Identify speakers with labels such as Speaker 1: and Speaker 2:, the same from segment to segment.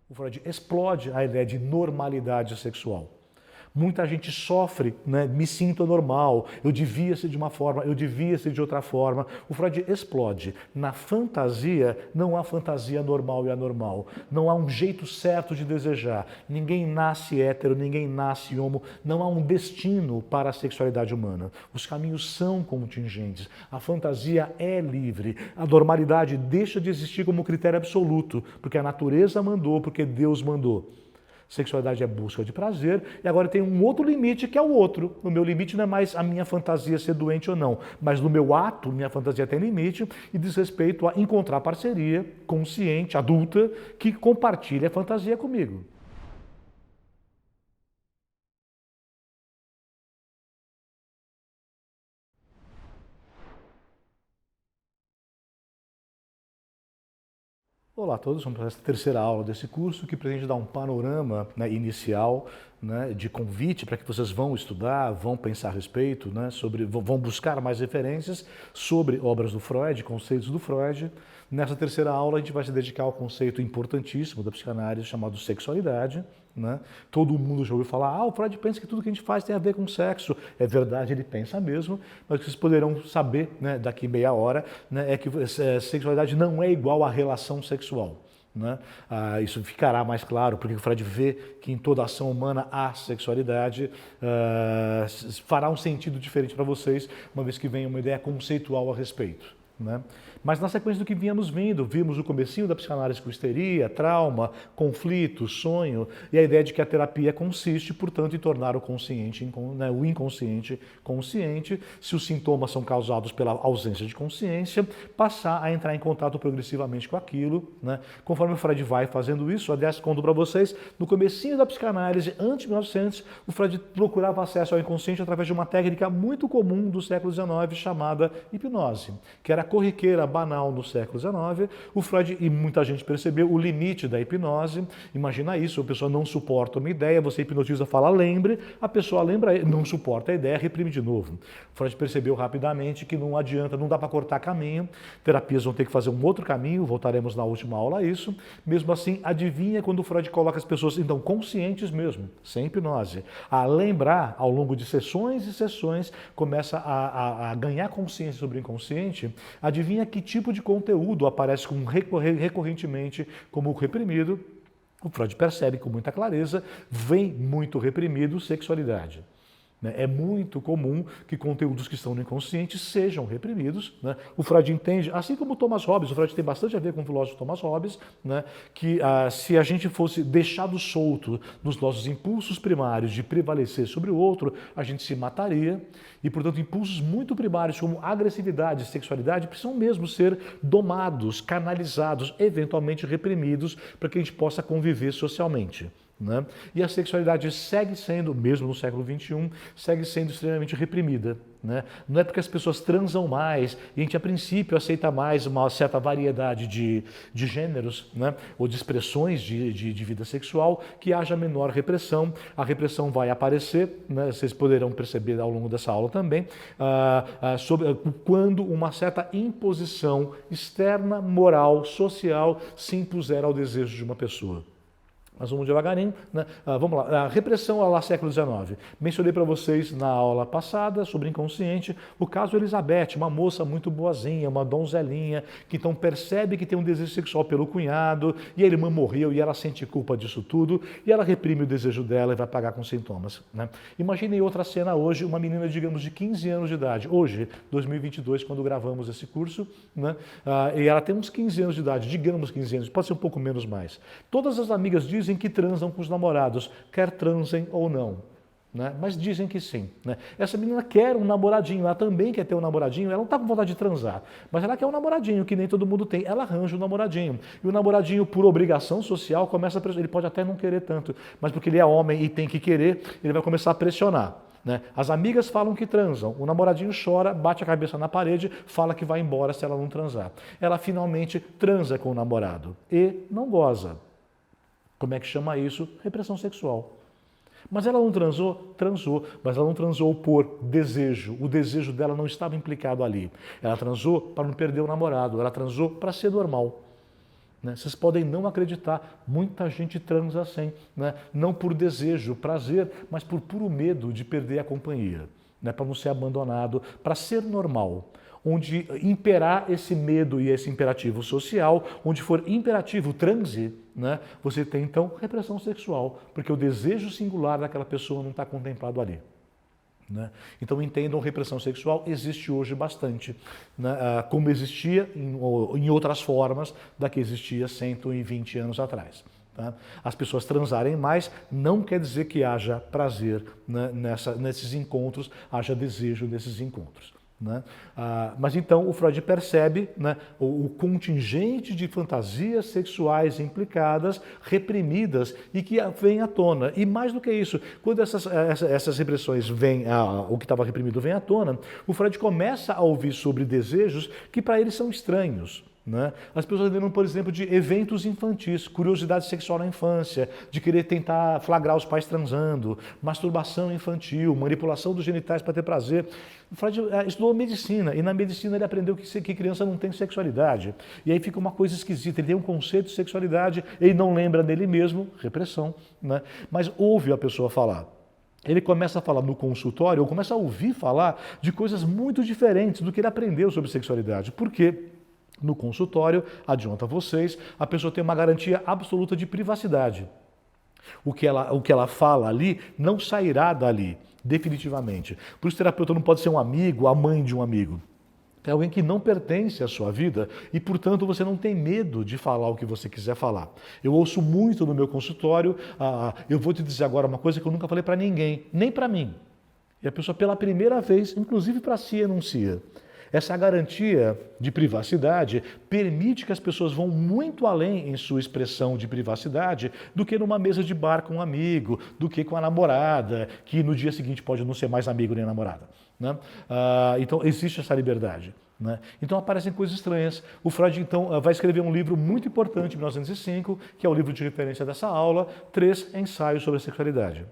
Speaker 1: O Freud explode a ideia de normalidade sexual. Muita gente sofre, né? Me sinto anormal, eu devia ser de uma forma, eu devia ser de outra forma. O Freud explode. Na fantasia, não há fantasia normal e anormal. Não há um jeito certo de desejar. Ninguém nasce hétero, ninguém nasce homo. Não há um destino para a sexualidade humana. Os caminhos são contingentes. A fantasia é livre. A normalidade deixa de existir como critério absoluto, porque a natureza mandou, porque Deus mandou. Sexualidade é busca de prazer, e agora tem um outro limite que é o outro. O meu limite não é mais a minha fantasia ser doente ou não, mas no meu ato, minha fantasia tem limite e diz respeito a encontrar parceria consciente, adulta, que compartilhe a fantasia comigo. Olá a todos, vamos para essa terceira aula desse curso que pretende dar um panorama, né, inicial, né, de convite para que vocês vão estudar, vão pensar a respeito, né, vão buscar mais referências sobre obras do Freud, conceitos do Freud. Nessa terceira aula a gente vai se dedicar ao conceito importantíssimo da psicanálise chamado sexualidade. Né? Todo mundo já ouviu falar, o Freud pensa que tudo que a gente faz tem a ver com sexo. É verdade, ele pensa mesmo, mas o que vocês poderão saber, né, daqui meia hora, né, é que sexualidade não é igual à relação sexual. Né? Isso ficará mais claro, porque o Freud vê que em toda ação humana há sexualidade, fará um sentido diferente para vocês, uma vez que vem uma ideia conceitual a respeito. Né? Mas na sequência do que vínhamos vendo, vimos o comecinho da psicanálise com histeria, trauma, conflito, sonho, e a ideia de que a terapia consiste, portanto, em tornar o consciente, né, o inconsciente consciente, se os sintomas são causados pela ausência de consciência, passar a entrar em contato progressivamente com aquilo. Né? Conforme o Freud vai fazendo isso, aliás, conto para vocês, no comecinho da psicanálise, antes de 1900, o Freud procurava acesso ao inconsciente através de uma técnica muito comum do século XIX chamada hipnose, que era corriqueira, banal no século XIX. O Freud, e muita gente percebeu o limite da hipnose. Imagina isso, a pessoa não suporta uma ideia, você hipnotiza, fala lembre, a pessoa lembra, não suporta a ideia, reprime de novo. O Freud percebeu rapidamente que não adianta, não dá para cortar caminho, terapias vão ter que fazer um outro caminho, voltaremos na última aula a isso. Mesmo assim, adivinha quando o Freud coloca as pessoas, então, conscientes mesmo, sem hipnose, a lembrar ao longo de sessões e sessões, começa a ganhar consciência sobre o inconsciente. Adivinha que tipo de conteúdo aparece recorrentemente como reprimido? O Freud percebe com muita clareza, vem muito reprimido sexualidade. É muito comum que conteúdos que estão no inconsciente sejam reprimidos. Né? O Freud entende, assim como o Thomas Hobbes, o Freud tem bastante a ver com o filósofo Thomas Hobbes, né? Que se a gente fosse deixado solto nos nossos impulsos primários de prevalecer sobre o outro, a gente se mataria. E, portanto, impulsos muito primários como agressividade e sexualidade precisam mesmo ser domados, canalizados, eventualmente reprimidos, para que a gente possa conviver socialmente. Né? E a sexualidade segue sendo, mesmo no século XXI, segue sendo extremamente reprimida. Né? Não é porque as pessoas transam mais e a gente a princípio aceita mais uma certa variedade de gêneros, né? Ou de expressões de vida sexual que haja menor repressão. A repressão vai aparecer, né? Vocês poderão perceber ao longo dessa aula também, sobre quando uma certa imposição externa, moral, social se impuser ao desejo de uma pessoa. Mas vamos devagarinho, né? Vamos lá. A repressão lá século XIX. Mencionei para vocês na aula passada sobre inconsciente o caso Elizabeth, uma moça muito boazinha, uma donzelinha, que então percebe que tem um desejo sexual pelo cunhado, e a irmã morreu e ela sente culpa disso tudo, e ela reprime o desejo dela e vai pagar com sintomas. Né? Imaginem outra cena hoje, uma menina, digamos, de 15 anos de idade, hoje, 2022, quando gravamos esse curso, né? E ela tem uns 15 anos de idade, digamos 15 anos, pode ser um pouco menos mais. Todas as amigas dizem que transam com os namorados, quer transem ou não. Né? Mas dizem que sim. Né? Essa menina quer um namoradinho, ela também quer ter um namoradinho, ela não está com vontade de transar, mas ela quer um namoradinho, que nem todo mundo tem, ela arranja um namoradinho. E o namoradinho, por obrigação social, começa a pressionar. Ele pode até não querer tanto, mas porque ele é homem e tem que querer, ele vai começar a pressionar. Né? As amigas falam que transam, o namoradinho chora, bate a cabeça na parede, fala que vai embora se ela não transar. Ela finalmente transa com o namorado e não goza. Como é que chama isso? Repressão sexual. Mas ela não transou? Transou, mas ela não transou por desejo. O desejo dela não estava implicado ali. Ela transou para não perder o namorado, ela transou para ser normal. Né? Vocês podem não acreditar, muita gente transa assim, né? Não por desejo, prazer, mas por puro medo de perder a companhia, né? Para não ser abandonado, para ser normal. Onde imperar esse medo e esse imperativo social, onde for imperativo transe, né? Você tem então repressão sexual, porque o desejo singular daquela pessoa não está contemplado ali. Né? Então entendam, repressão sexual existe hoje bastante, né? Como existia em outras formas da que existia 120 anos atrás. Tá? As pessoas transarem mais não quer dizer que haja prazer, né, nesses encontros, haja desejo nesses encontros. Né? Mas então o Freud percebe, né, o contingente de fantasias sexuais implicadas, reprimidas e que vem à tona. E mais do que isso, quando essas repressões vêm, o que estava reprimido vem à tona, o Freud começa a ouvir sobre desejos que para ele são estranhos. Né? As pessoas lembram, por exemplo, de eventos infantis, curiosidade sexual na infância, de querer tentar flagrar os pais transando, masturbação infantil, manipulação dos genitais para ter prazer. O Freud estudou medicina e na medicina ele aprendeu que criança não tem sexualidade. E aí fica uma coisa esquisita, ele tem um conceito de sexualidade, ele não lembra dele mesmo, repressão, né? Mas ouve a pessoa falar. Ele começa a falar no consultório, ou começa a ouvir falar de coisas muito diferentes do que ele aprendeu sobre sexualidade. Por quê? No consultório, adianta vocês, a pessoa tem uma garantia absoluta de privacidade. O que ela fala ali não sairá dali, definitivamente. Por isso o terapeuta não pode ser um amigo, a mãe de um amigo. É alguém que não pertence à sua vida e, portanto, você não tem medo de falar o que você quiser falar. Eu ouço muito no meu consultório, eu vou te dizer agora uma coisa que eu nunca falei para ninguém, nem para mim. E a pessoa pela primeira vez, inclusive para si, enuncia. Essa garantia de privacidade permite que as pessoas vão muito além em sua expressão de privacidade do que numa mesa de bar com um amigo, do que com a namorada, que no dia seguinte pode não ser mais amigo nem namorada. Né? Então existe essa liberdade. Né? Então aparecem coisas estranhas. O Freud então vai escrever um livro muito importante em 1905, que é o livro de referência dessa aula, 3 ensaios sobre a sexualidade.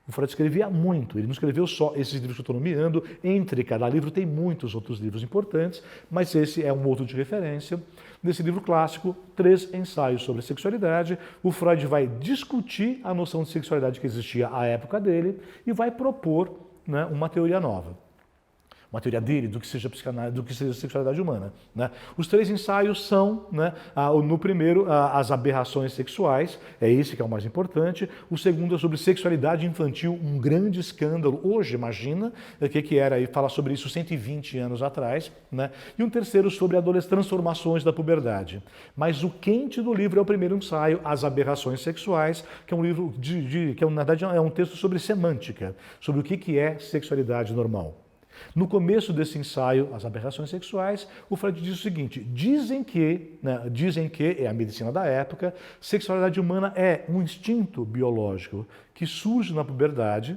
Speaker 1: O Freud escrevia muito, ele não escreveu só esses livros que eu estou nomeando, entre cada livro tem muitos outros livros importantes, mas esse é um outro de referência. Nesse livro clássico, 3 ensaios sobre a sexualidade, o Freud vai discutir a noção de sexualidade que existia à época dele e vai propor, né, uma teoria nova. Uma teoria dele do que seja psicanálise, do que seja sexualidade humana. Né? Os 3 ensaios são, né, no primeiro, as aberrações sexuais, é esse que é o mais importante. O segundo é sobre sexualidade infantil, um grande escândalo. Hoje, imagina o que era, e fala sobre isso 120 anos atrás. Né? E um terceiro sobre transformações da puberdade. Mas o quente do livro é o primeiro ensaio, As Aberrações Sexuais, que é um livro que na verdade é um texto sobre semântica, sobre o que é sexualidade normal. No começo desse ensaio, As Aberrações Sexuais, o Freud diz o seguinte, dizem que, é a medicina da época, sexualidade humana é um instinto biológico que surge na puberdade,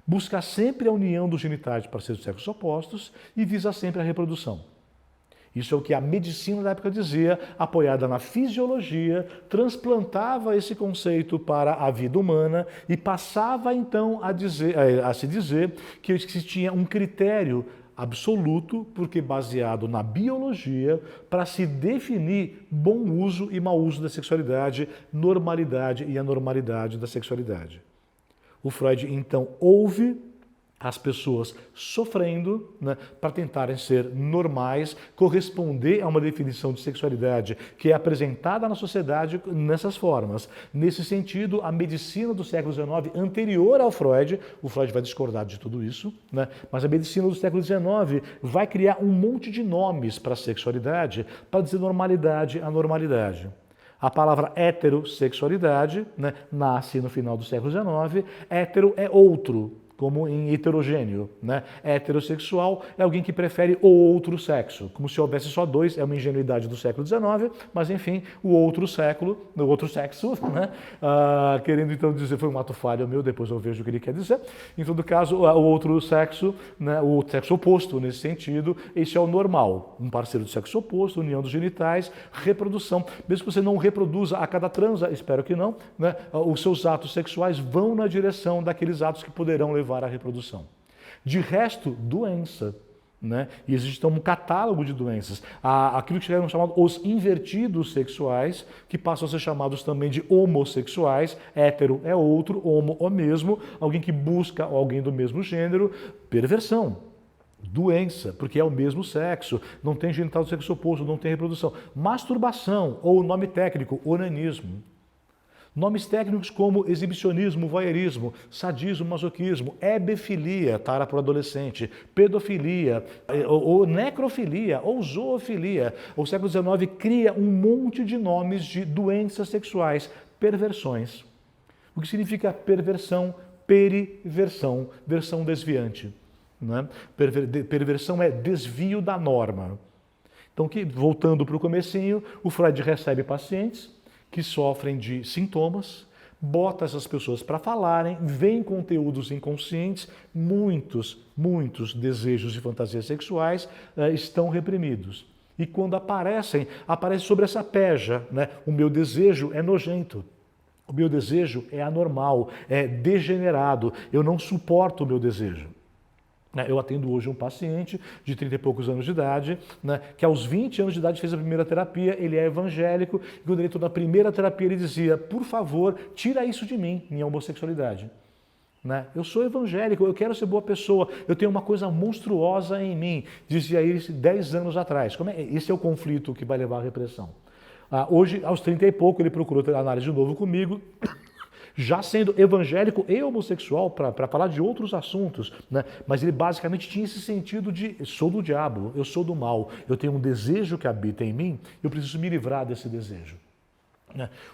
Speaker 1: busca sempre a união dos genitais para ser dos sexos opostos e visa sempre a reprodução. Isso é o que a medicina da época dizia, apoiada na fisiologia, transplantava esse conceito para a vida humana e passava então a se dizer que existia um critério absoluto, porque baseado na biologia, para se definir bom uso e mau uso da sexualidade, normalidade e anormalidade da sexualidade. O Freud então ouve as pessoas sofrendo, né, para tentarem ser normais, corresponder a uma definição de sexualidade que é apresentada na sociedade nessas formas. Nesse sentido, a medicina do século XIX, anterior ao Freud, o Freud vai discordar de tudo isso, né, mas a medicina do século XIX vai criar um monte de nomes para a sexualidade, para dizer normalidade, anormalidade. A palavra heterossexualidade, né, nasce no final do século XIX, hétero é outro, como em heterogêneo, né? Heterossexual é alguém que prefere o outro sexo, como se houvesse só 2, é uma ingenuidade do século XIX, mas enfim, o outro sexo, né? Querendo então dizer, foi um ato falho meu, depois eu vejo o que ele quer dizer. Em todo caso, o outro sexo, né? O sexo oposto nesse sentido, esse é o normal, um parceiro do sexo oposto, união dos genitais, reprodução. Mesmo que você não reproduza a cada transa, espero que não, né? Os seus atos sexuais vão na direção daqueles atos que poderão levar à reprodução. De resto, doença. né? E existe então um catálogo de doenças. Aquilo que eram chamados os invertidos sexuais, que passam a ser chamados também de homossexuais. Hétero é outro, homo o mesmo, alguém que busca alguém do mesmo gênero. Perversão, doença, porque é o mesmo sexo, não tem genital do sexo oposto, não tem reprodução. Masturbação, ou nome técnico, onanismo. Nomes técnicos como exibicionismo, voyeurismo, sadismo, masoquismo, hebefilia, tara para o adolescente, pedofilia, ou necrofilia, ou zoofilia. O século XIX cria um monte de nomes de doenças sexuais, perversões. O que significa perversão? Periversão, versão desviante. Né? Perversão é desvio da norma. Então, voltando para o comecinho, o Freud recebe pacientes que sofrem de sintomas, bota essas pessoas para falarem, vem conteúdos inconscientes, muitos desejos e fantasias sexuais estão reprimidos. E quando aparece sobre essa peja, né? O meu desejo é nojento, o meu desejo é anormal, é degenerado, eu não suporto o meu desejo. Eu atendo hoje um paciente de 30 e poucos anos de idade, né, que aos 20 anos de idade fez a primeira terapia, ele é evangélico, e quando ele entrou na primeira terapia ele dizia, por favor, tira isso de mim, minha homossexualidade. Né? Eu sou evangélico, eu quero ser boa pessoa, eu tenho uma coisa monstruosa em mim, dizia ele 10 anos atrás. Esse é o conflito que vai levar à repressão. Hoje, aos 30 e pouco, ele procurou ter análise de novo comigo, já sendo evangélico e homossexual, para falar de outros assuntos, né? Mas ele basicamente tinha esse sentido de, eu sou do diabo, eu sou do mal, eu tenho um desejo que habita em mim, eu preciso me livrar desse desejo.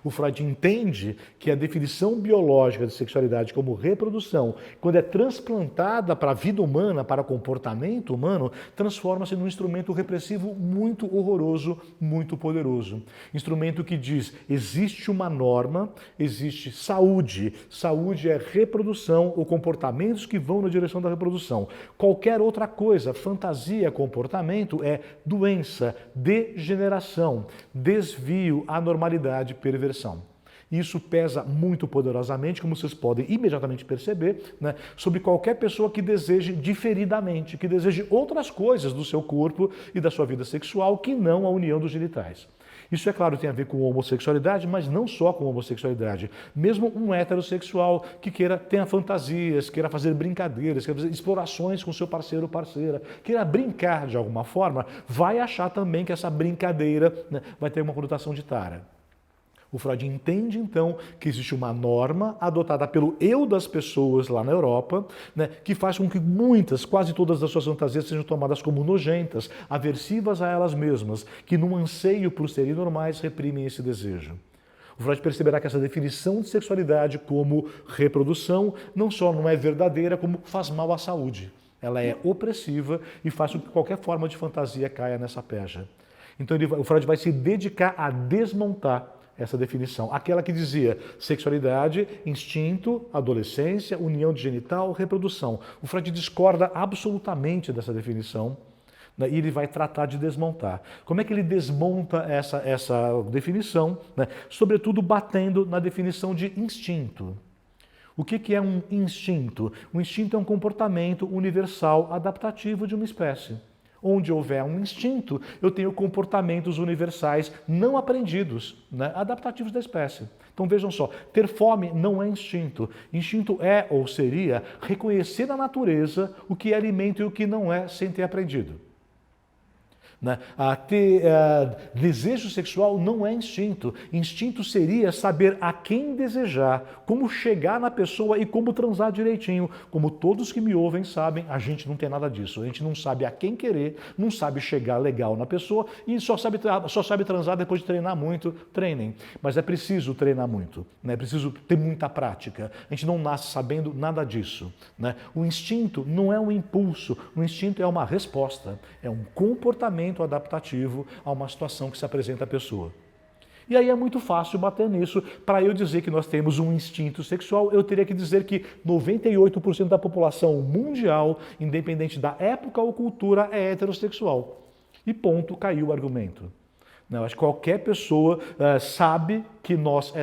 Speaker 1: O Freud entende que a definição biológica de sexualidade como reprodução, quando é transplantada para a vida humana, para o comportamento humano, transforma-se num instrumento repressivo muito horroroso, muito poderoso. Instrumento que diz, existe uma norma, existe saúde. Saúde é reprodução ou comportamentos que vão na direção da reprodução. Qualquer outra coisa, fantasia, comportamento, é doença, degeneração, desvio, anormalidade, perversão. Isso pesa muito poderosamente, como vocês podem imediatamente perceber, né, sobre qualquer pessoa que deseje diferidamente, que deseje outras coisas do seu corpo e da sua vida sexual que não a união dos genitais. Isso, é claro, tem a ver com homossexualidade, mas não só com homossexualidade. Mesmo um heterossexual que tenha fantasias, queira fazer brincadeiras, queira fazer explorações com seu parceiro ou parceira, queira brincar de alguma forma, vai achar também que essa brincadeira, né, vai ter uma conotação de tara. O Freud entende, então, que existe uma norma adotada pelo eu das pessoas lá na Europa, né, que faz com que quase todas as suas fantasias sejam tomadas como nojentas, aversivas a elas mesmas, que num anseio por serem normais reprimem esse desejo. O Freud perceberá que essa definição de sexualidade como reprodução não só não é verdadeira, como faz mal à saúde. Ela é opressiva e faz com que qualquer forma de fantasia caia nessa peja. Então o Freud vai se dedicar a desmontar essa definição. Aquela que dizia sexualidade, instinto, adolescência, união de genital, reprodução. O Freud discorda absolutamente dessa definição, né, e ele vai tratar de desmontar. Como é que ele desmonta essa definição? Né? Sobretudo batendo na definição de instinto. O que é um instinto? Um instinto é um comportamento universal adaptativo de uma espécie. Onde houver um instinto, eu tenho comportamentos universais não aprendidos, né, adaptativos da espécie. Então vejam só, ter fome não é instinto. Instinto é ou seria reconhecer na natureza o que é alimento e o que não é sem ter aprendido. Né? Desejo sexual não é instinto. Instinto seria saber a quem desejar, como chegar na pessoa e como transar direitinho. Como todos que me ouvem sabem, a gente não tem nada disso. A gente não sabe a quem querer, não sabe chegar legal na pessoa e só sabe transar depois de treinar muito. Treinem. Mas é preciso treinar muito. Né? É preciso ter muita prática. A gente não nasce sabendo nada disso. Né? O instinto não é um impulso. O instinto é uma resposta. É um comportamento adaptativo a uma situação que se apresenta à pessoa. E aí é muito fácil bater nisso. Para eu dizer que nós temos um instinto sexual, eu teria que dizer que 98% da população mundial, independente da época ou cultura, é heterossexual. E ponto, caiu o argumento. Não, acho que qualquer pessoa sabe que nós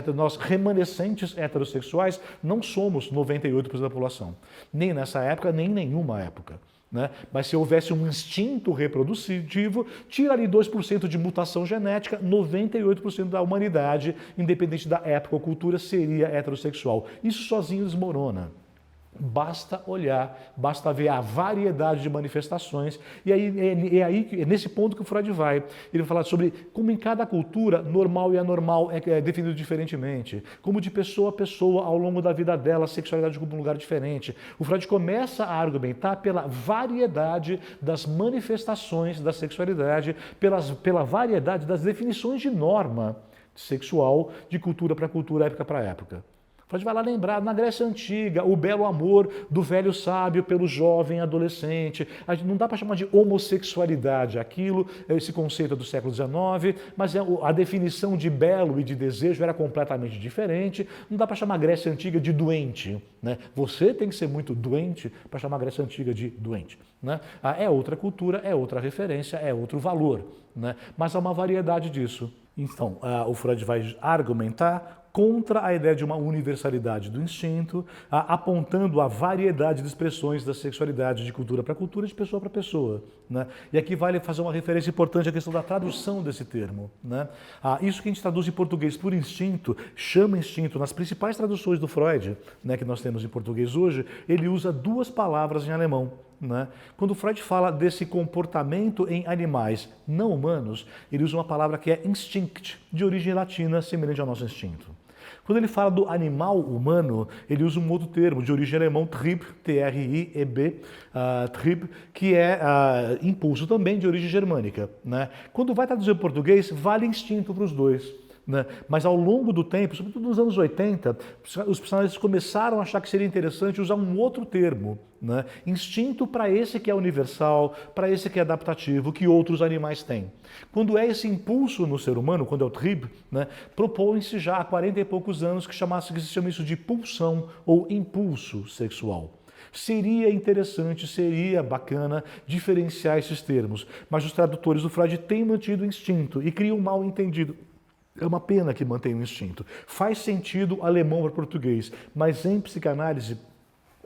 Speaker 1: remanescentes heterossexuais não somos 98% da população. Nem nessa época, nem em nenhuma época. né? Mas se houvesse um instinto reprodutivo, tira ali 2% de mutação genética, 98% da humanidade, independente da época ou cultura, seria heterossexual. Isso sozinho desmorona. Basta olhar, basta ver a variedade de manifestações, e aí é nesse ponto que o Freud vai. Ele vai falar sobre como em cada cultura, normal e anormal é definido diferentemente, como de pessoa a pessoa, ao longo da vida dela, a sexualidade ocupa um lugar diferente. O Freud começa a argumentar pela variedade das manifestações da sexualidade, pela variedade das definições de norma sexual, de cultura para cultura, época para época. Freud vai lá lembrar, na Grécia Antiga, o belo amor do velho sábio pelo jovem adolescente. Não dá para chamar de homossexualidade aquilo, esse conceito é do século XIX, mas a definição de belo e de desejo era completamente diferente. Não dá para chamar a Grécia Antiga de doente, né? Você tem que ser muito doente para chamar a Grécia Antiga de doente, né? É outra cultura, é outra referência, é outro valor, né? Mas há uma variedade disso. Então, o Freud vai argumentar contra a ideia de uma universalidade do instinto, apontando a variedade de expressões da sexualidade de cultura para cultura, de pessoa para pessoa, né? E aqui vale fazer uma referência importante à questão da tradução desse termo, né? Isso que a gente traduz em português por instinto, chama instinto. Nas principais traduções do Freud, né, que nós temos em português hoje, ele usa duas palavras em alemão, né? Quando Freud fala desse comportamento em animais não humanos, ele usa uma palavra que é instinct, de origem latina, semelhante ao nosso instinto. Quando ele fala do animal humano, ele usa um outro termo, de origem alemão, Trieb, T-R-I-E-B, Trieb, que é impulso também, de origem germânica, né? Quando vai traduzir em português, vale instinto para os dois, né? Mas ao longo do tempo, sobretudo nos anos 80, os psicanalistas começaram a achar que seria interessante usar um outro termo, né? Instinto para esse que é universal, para esse que é adaptativo, que outros animais têm. Quando é esse impulso no ser humano, quando é o Trieb, né, propõe-se já há 40 e poucos anos que se chama isso de pulsão ou impulso sexual. Seria interessante, seria bacana diferenciar esses termos, mas os tradutores do Freud têm mantido o instinto e criam um mal entendido. É uma pena que mantenha o instinto. Faz sentido alemão para português, mas em psicanálise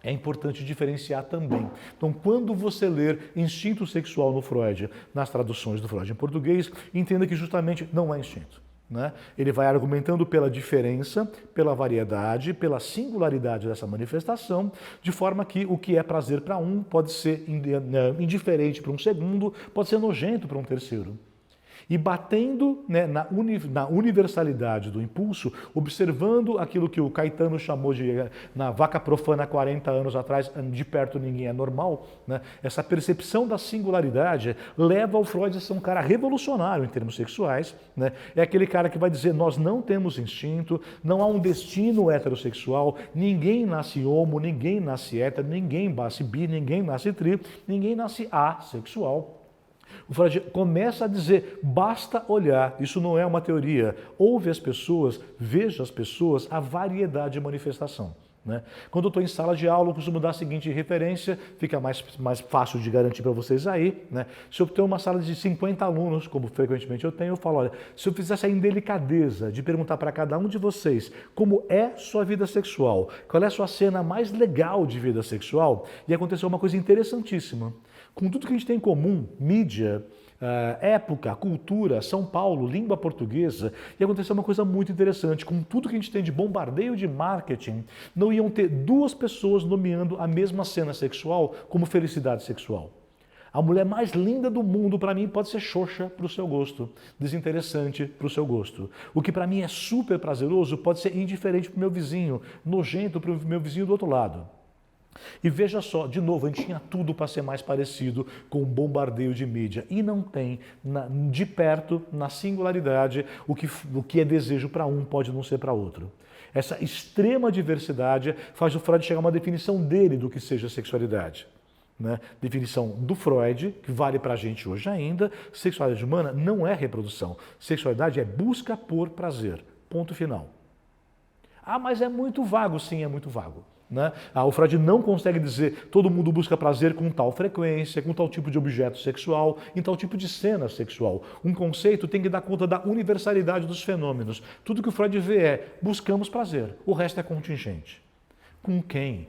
Speaker 1: é importante diferenciar também. Então, quando você ler instinto sexual no Freud, nas traduções do Freud em português, entenda que justamente não é instinto, né? Ele vai argumentando pela diferença, pela variedade, pela singularidade dessa manifestação, de forma que o que é prazer para um pode ser indiferente para um segundo, pode ser nojento para um terceiro. E batendo, né, na universalidade do impulso, observando aquilo que o Caetano chamou de, na Vaca Profana 40 anos atrás, de perto ninguém é normal, né? Essa percepção da singularidade leva o Freud a ser um cara revolucionário em termos sexuais, né? É aquele cara que vai dizer, nós não temos instinto, não há um destino heterossexual, ninguém nasce homo, ninguém nasce hétero, ninguém nasce bi, ninguém nasce tri, ninguém nasce assexual. O Freud começa a dizer, basta olhar, isso não é uma teoria, ouve as pessoas, veja as pessoas, a variedade de manifestação, né? Quando eu estou em sala de aula, eu costumo dar a seguinte referência, fica mais fácil de garantir para vocês aí, né? Se eu tenho uma sala de 50 alunos, como frequentemente eu tenho, eu falo, olha, se eu fizesse a indelicadeza de perguntar para cada um de vocês como é sua vida sexual, qual é a sua cena mais legal de vida sexual, ia acontecer uma coisa interessantíssima. Com tudo que a gente tem em comum, mídia, época, cultura, São Paulo, língua portuguesa, e aconteceu uma coisa muito interessante. Com tudo que a gente tem de bombardeio de marketing, não iam ter duas pessoas nomeando a mesma cena sexual como felicidade sexual. A mulher mais linda do mundo, para mim, pode ser xoxa para o seu gosto, desinteressante para o seu gosto. O que para mim é super prazeroso pode ser indiferente para o meu vizinho, nojento para o meu vizinho do outro lado. E veja só, de novo, a gente tinha tudo para ser mais parecido com o bombardeio de mídia. E não tem, de perto, na singularidade, o que é desejo para um pode não ser para outro. Essa extrema diversidade faz o Freud chegar a uma definição dele do que seja sexualidade, né? Definição do Freud, que vale para a gente hoje ainda, sexualidade humana não é reprodução. Sexualidade é busca por prazer. Ponto final. Mas é muito vago. Sim, é muito vago, né? O Freud não consegue dizer todo mundo busca prazer com tal frequência, com tal tipo de objeto sexual, em tal tipo de cena sexual. Um conceito tem que dar conta da universalidade dos fenômenos. Tudo que o Freud vê é buscamos prazer, o resto é contingente. com quem,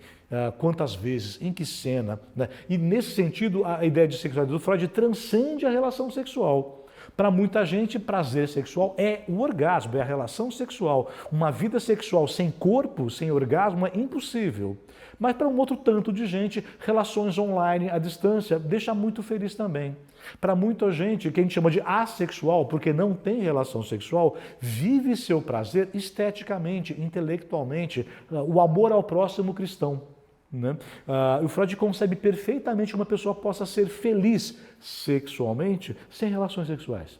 Speaker 1: quantas vezes, em que cena, né? E nesse sentido, a ideia de sexualidade do Freud transcende a relação sexual. Para muita gente, prazer sexual é o orgasmo, é a relação sexual. Uma vida sexual sem corpo, sem orgasmo, é impossível. Mas para um outro tanto de gente, relações online à distância deixa muito feliz também. Para muita gente, que a gente chama de assexual, porque não tem relação sexual, vive seu prazer esteticamente, intelectualmente, o amor ao próximo cristão. Né? O Freud concebe perfeitamente que uma pessoa possa ser feliz sexualmente sem relações sexuais.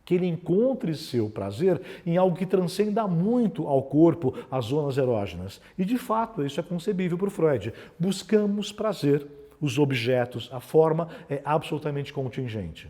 Speaker 1: Que ele encontre seu prazer em algo que transcenda muito ao corpo, às zonas erógenas. E de fato, isso é concebível por Freud. Buscamos prazer, os objetos, a forma é absolutamente contingente.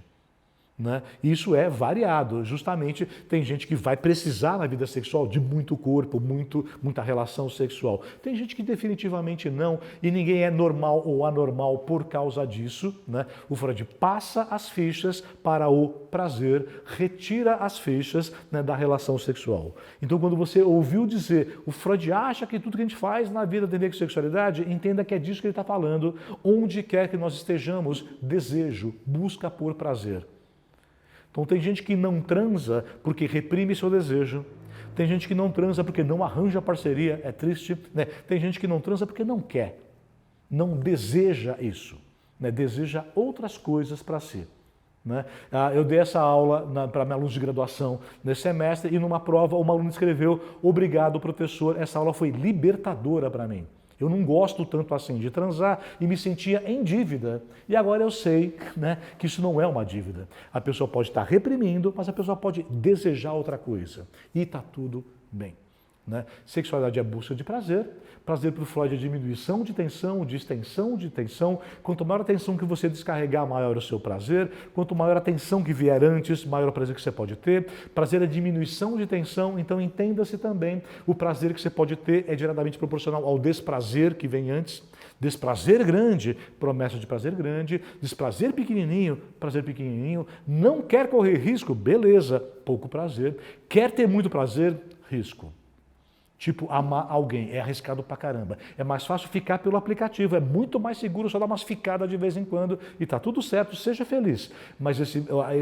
Speaker 1: Né? Isso é variado, justamente tem gente que vai precisar na vida sexual de muito corpo, muita relação sexual. Tem gente que definitivamente não, e ninguém é normal ou anormal por causa disso. Né? O Freud passa as fichas para o prazer, retira as fichas, né, da relação sexual. Então quando você ouviu dizer, o Freud acha que tudo que a gente faz na vida tem a ver com sexualidade, entenda que é disso que ele está falando. Onde quer que nós estejamos, desejo, busca por prazer. Então tem gente que não transa porque reprime seu desejo. Tem gente que não transa porque não arranja parceria, é triste. Né? Tem gente que não transa porque não quer, não deseja isso. Né? Deseja outras coisas para si. Né? Eu dei essa aula para meus alunos de graduação nesse semestre e numa prova uma aluna escreveu: obrigado, professor, essa aula foi libertadora para mim. Eu não gosto tanto assim de transar e me sentia em dívida. E agora eu sei, né, que isso não é uma dívida. A pessoa pode estar reprimindo, mas a pessoa pode desejar outra coisa. E está tudo bem. Né? Sexualidade é busca de prazer. Prazer para o Freud é diminuição de tensão, de extensão de tensão. Quanto maior a tensão que você descarregar, maior o seu prazer. Quanto maior a tensão que vier antes, maior o prazer que você pode ter. Prazer é diminuição de tensão, então entenda-se também, o prazer que você pode ter é diretamente proporcional ao desprazer que vem antes. Desprazer grande, promessa de prazer grande. Desprazer pequenininho, prazer pequenininho. Não quer correr risco? Beleza, pouco prazer. Quer ter muito prazer? Risco. Tipo, amar alguém é arriscado pra caramba. É mais fácil ficar pelo aplicativo, é muito mais seguro só dar umas ficadas de vez em quando e tá tudo certo, seja feliz. Mas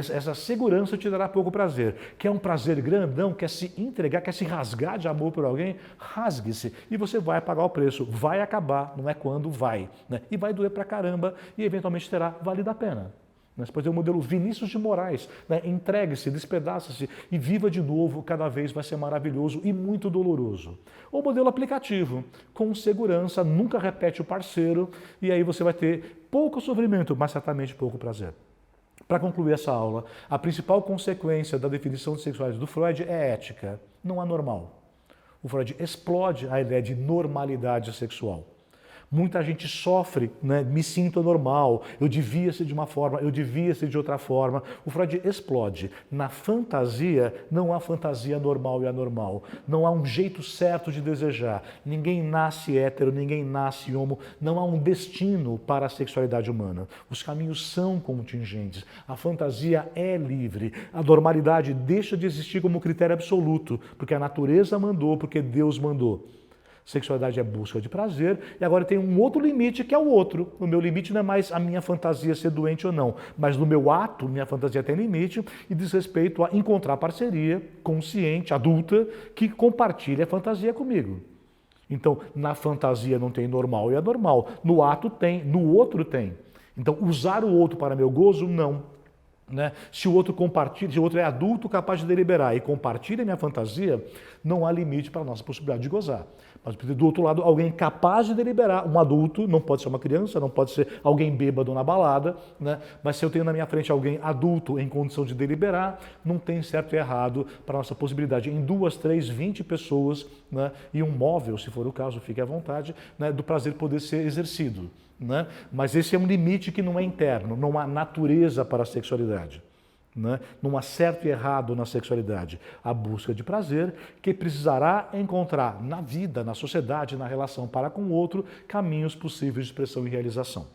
Speaker 1: essa segurança te dará pouco prazer. Quer um prazer grandão, quer se entregar, quer se rasgar de amor por alguém? Rasgue-se e você vai pagar o preço. Vai acabar, não é quando, vai. Né? E vai doer pra caramba e eventualmente terá valido a pena. Você pode ter o modelo Vinícius de Moraes, né? Entregue-se, despedaça-se e viva de novo, cada vez vai ser maravilhoso e muito doloroso. O modelo aplicativo, com segurança, nunca repete o parceiro e aí você vai ter pouco sofrimento, mas certamente pouco prazer. Para concluir essa aula, a principal consequência da definição de sexualidade do Freud é ética, não anormal. O Freud explode a ideia de normalidade sexual. Muita gente sofre, né? Me sinto anormal, eu devia ser de uma forma, eu devia ser de outra forma. O Freud explode. Na fantasia, não há fantasia normal e anormal. Não há um jeito certo de desejar. Ninguém nasce hétero, ninguém nasce homo. Não há um destino para a sexualidade humana. Os caminhos são contingentes. A fantasia é livre. A normalidade deixa de existir como critério absoluto, porque a natureza mandou, porque Deus mandou. Sexualidade é busca de prazer, e agora tem um outro limite que é o outro. O meu limite não é mais a minha fantasia ser doente ou não, mas no meu ato, minha fantasia tem limite e diz respeito a encontrar parceria consciente, adulta, que compartilhe a fantasia comigo. Então, na fantasia não tem normal e anormal, no ato tem, no outro tem. Então, usar o outro para meu gozo, não. Né? Se o outro compartilha, se o outro é adulto capaz de deliberar e compartilha a minha fantasia, não há limite para a nossa possibilidade de gozar. Mas do outro lado, alguém capaz de deliberar, um adulto, não pode ser uma criança, não pode ser alguém bêbado na balada, né? Mas se eu tenho na minha frente alguém adulto em condição de deliberar, não tem certo e errado para a nossa possibilidade em 2, 3, 20 pessoas, né? E um móvel, se for o caso, fique à vontade, né? Do prazer poder ser exercido. Né? Mas esse é um limite que não é interno, não há natureza para a sexualidade. Né? Não há certo e errado na sexualidade. A busca de prazer que precisará encontrar na vida, na sociedade, na relação para com o outro, caminhos possíveis de expressão e realização.